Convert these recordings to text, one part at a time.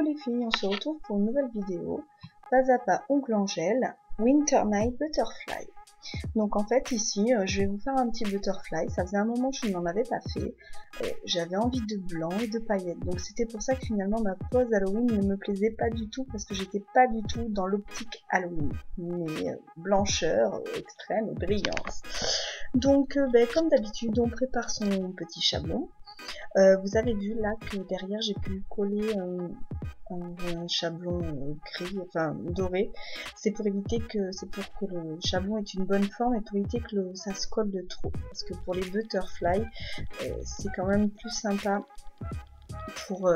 Coucou les filles, on se retrouve pour une nouvelle vidéo. Pas à pas, oncle Angèle, Winter Night Butterfly. Donc en fait ici, je vais vous faire un petit butterfly. Ça faisait un moment que je n'en avais pas fait. J'avais envie de blanc et de paillettes. Donc c'était pour ça que finalement ma pose Halloween ne me plaisait pas du tout. Parce que j'étais pas du tout dans l'optique Halloween. Mais blancheur extrême et brillance. Donc comme d'habitude, on prépare son petit chablon. Vous avez vu là que derrière j'ai pu coller un chablon gris, enfin doré. C'est pour éviter que, c'est pour que le chablon ait une bonne forme et pour éviter que ça se colle de trop. Parce que pour les butterflies, c'est quand même plus sympa pour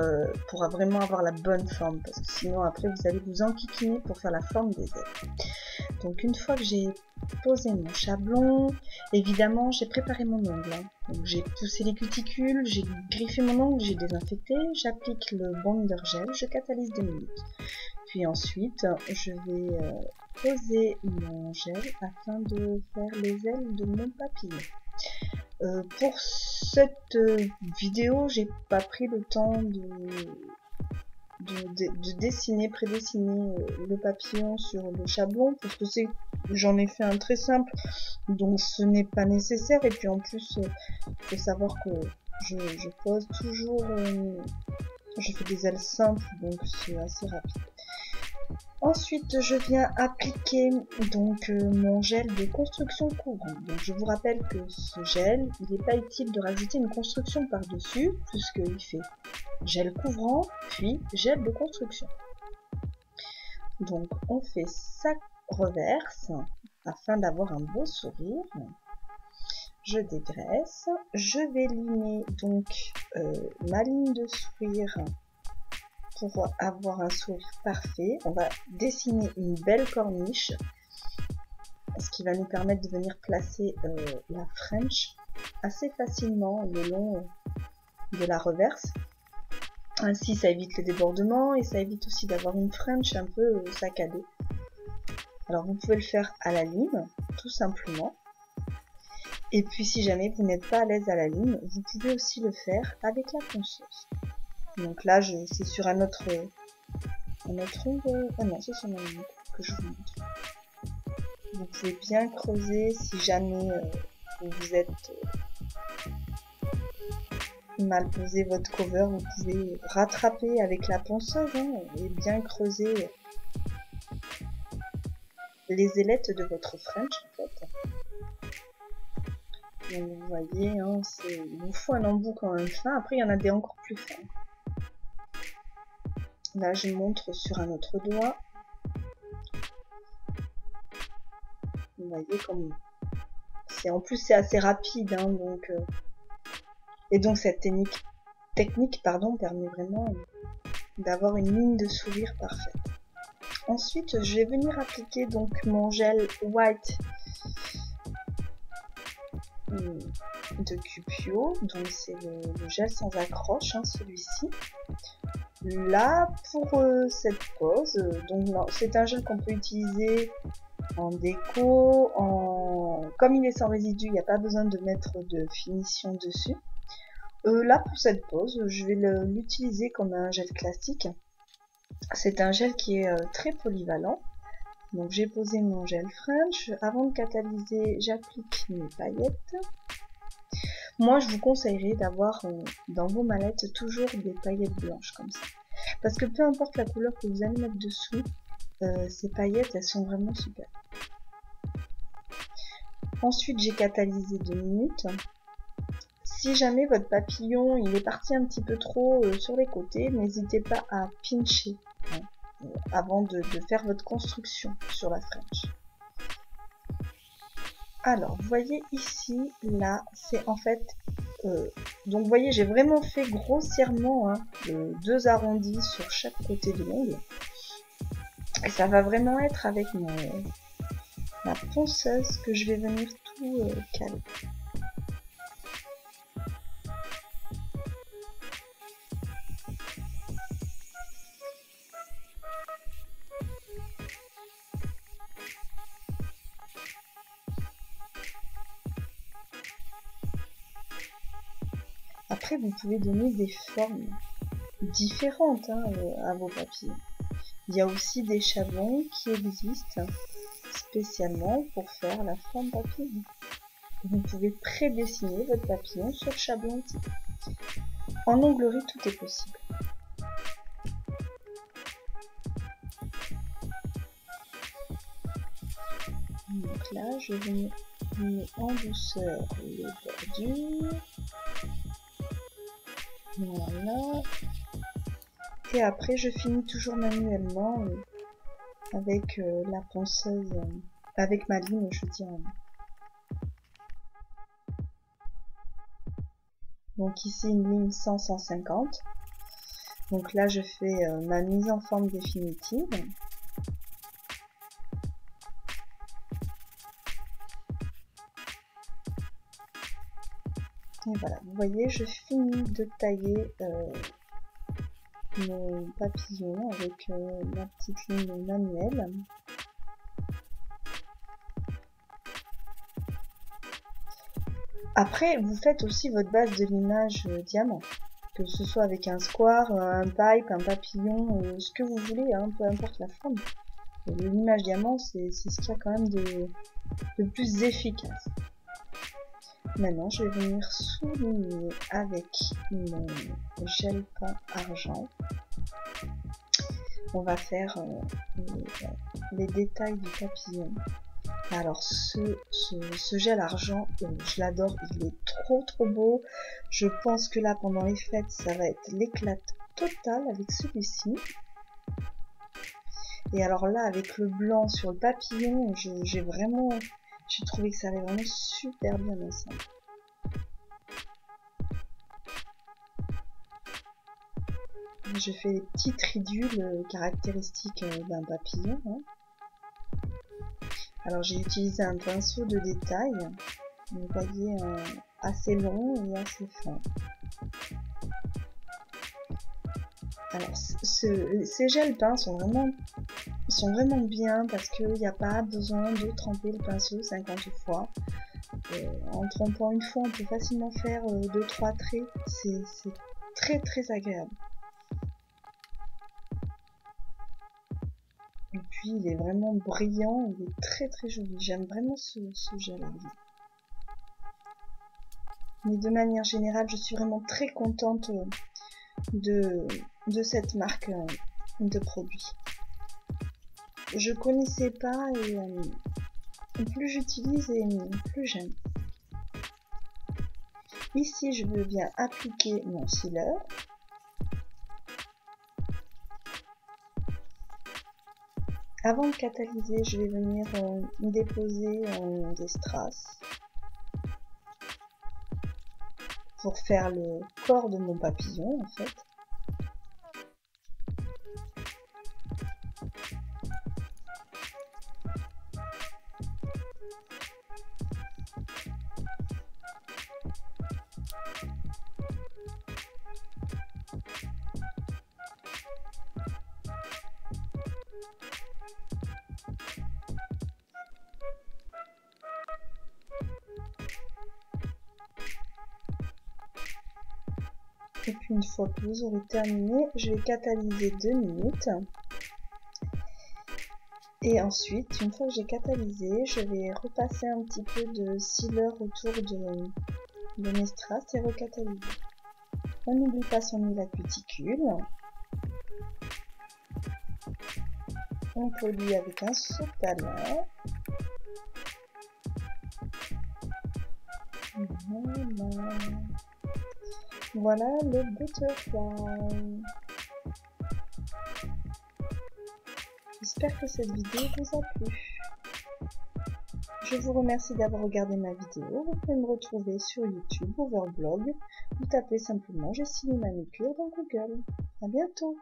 vraiment avoir la bonne forme. Parce que sinon après vous allez vous enquiquiner pour faire la forme des ailes. Donc une fois que j'ai posé mon chablon, évidemment j'ai préparé mon ongle. Donc j'ai poussé les cuticules, j'ai griffé mon ongle, j'ai désinfecté, j'applique le bonder gel, je catalyse 2 minutes. Puis ensuite je vais poser mon gel afin de faire les ailes de mon papillon. Pour cette vidéo, j'ai pas pris le temps de dessiner, prédessiner le papillon sur le chablon parce que j'en ai fait un très simple, donc ce n'est pas nécessaire. Et puis en plus, faut savoir que je pose toujours, je fais des ailes simples, donc c'est assez rapide. Ensuite, je viens appliquer donc mon gel de construction couvrant. Donc je vous rappelle que ce gel, il n'est pas utile de rajouter une construction par-dessus, puisqu'il fait gel couvrant, puis gel de construction. Donc on fait ça reverse, afin d'avoir un beau sourire. Je dégraisse, je vais limer donc ma ligne de sourire pour avoir un sourire parfait. On va dessiner une belle corniche, ce qui va nous permettre de venir placer la French assez facilement le long de la reverse. Ainsi ça évite le débordement et ça évite aussi d'avoir une French un peu saccadée. Alors vous pouvez le faire à la lime, tout simplement. Et puis si jamais vous n'êtes pas à l'aise à la lime, vous pouvez aussi le faire avec la ponceuse. Donc là c'est sur un autre ongle. Ah non, c'est sur mon ongle que je vous montre. Vous pouvez bien creuser si jamais vous êtes mal posé votre cover, vous pouvez rattraper avec la ponceuse et bien creuser les ailettes de votre French en fait. Donc vous voyez, il vous faut un embout quand même fin. Après il y en a des encore plus fins. Là je montre sur un autre doigt. Vous voyez comme en plus c'est assez rapide, donc et donc cette technique permet vraiment d'avoir une ligne de sourire parfaite. Ensuite je vais venir appliquer donc mon gel white de Cupio, donc c'est le gel sans accroche, celui-ci. Là pour cette pose, donc c'est un gel qu'on peut utiliser en déco, comme il est sans résidu, il n'y a pas besoin de mettre de finition dessus. Là pour cette pose, je vais l'utiliser comme un gel classique. C'est un gel qui est très polyvalent. Donc j'ai posé mon gel French. Avant de catalyser, j'applique mes paillettes. Moi je vous conseillerais d'avoir dans vos mallettes toujours des paillettes blanches comme ça. Parce que peu importe la couleur que vous allez mettre dessous, ces paillettes elles sont vraiment super. Ensuite j'ai catalysé 2 minutes. Si jamais votre papillon il est parti un petit peu trop sur les côtés, n'hésitez pas à pincher avant de faire votre construction sur la French. Alors vous voyez ici, là c'est en fait donc vous voyez j'ai vraiment fait grossièrement 2 arrondis sur chaque côté de l'ongle et ça va vraiment être avec ma ponceuse que je vais venir tout caler. Après vous pouvez donner des formes différentes hein, à vos papillons. Il y a aussi des chablons qui existent spécialement pour faire la forme papillon. Vous pouvez prédessiner votre papillon sur le chablon type. En onglerie, tout est possible. Donc là, je vais mettre en douceur les bordures. Voilà. Et après, je finis toujours manuellement avec la ponceuse, avec ma lime, je dirais. Donc ici, une ligne 100-150. Donc là, je fais ma mise en forme définitive. Et voilà, vous voyez, je finis de tailler mon papillon avec ma petite ligne manuelle. Après, vous faites aussi votre base de limage diamant, que ce soit avec un square, un pipe, un papillon, ce que vous voulez, hein, peu importe la forme. Le limage diamant, c'est ce qu'il y a quand même de plus efficace. Maintenant, je vais venir souligner avec mon gel peint argent. On va faire les détails du papillon. Alors ce gel argent, je l'adore, il est trop beau. Je pense que là, pendant les fêtes, ça va être l'éclat total avec celui-ci. Et alors là, avec le blanc sur le papillon, j'ai trouvé que ça allait vraiment super bien ensemble. Je fais les petites ridules caractéristiques d'un papillon. Hein. Alors j'ai utilisé un pinceau de détail, vous voyez, assez long et assez fin. Alors ces gels peints sont vraiment bien parce qu'il n'y a pas besoin de tremper le pinceau 50 fois. En trempant une fois, on peut facilement faire 2-3 traits. C'est très agréable. Et puis il est vraiment brillant, il est très joli. J'aime vraiment ce gel là. Mais de manière générale, je suis vraiment très contente de cette marque de produits. Je connaissais pas et plus j'utilise et plus j'aime. Ici, je veux bien appliquer mon sealer. Avant de catalyser, je vais venir déposer des strass pour faire le corps de mon papillon en fait. Et puis une fois que vous aurez terminé, je vais catalyser 2 minutes. Et ensuite, une fois que j'ai catalysé, je vais repasser un petit peu de sealer autour de mes strass et recatalyser. On n'oublie pas son huile à cuticule. On polit avec un sous-talon. Voilà le butterfly. J'espère que cette vidéo vous a plu. Je vous remercie d'avoir regardé ma vidéo. Vous pouvez me retrouver sur YouTube, Overblog. Vous tapez simplement Jessie Manucure dans Google. À bientôt.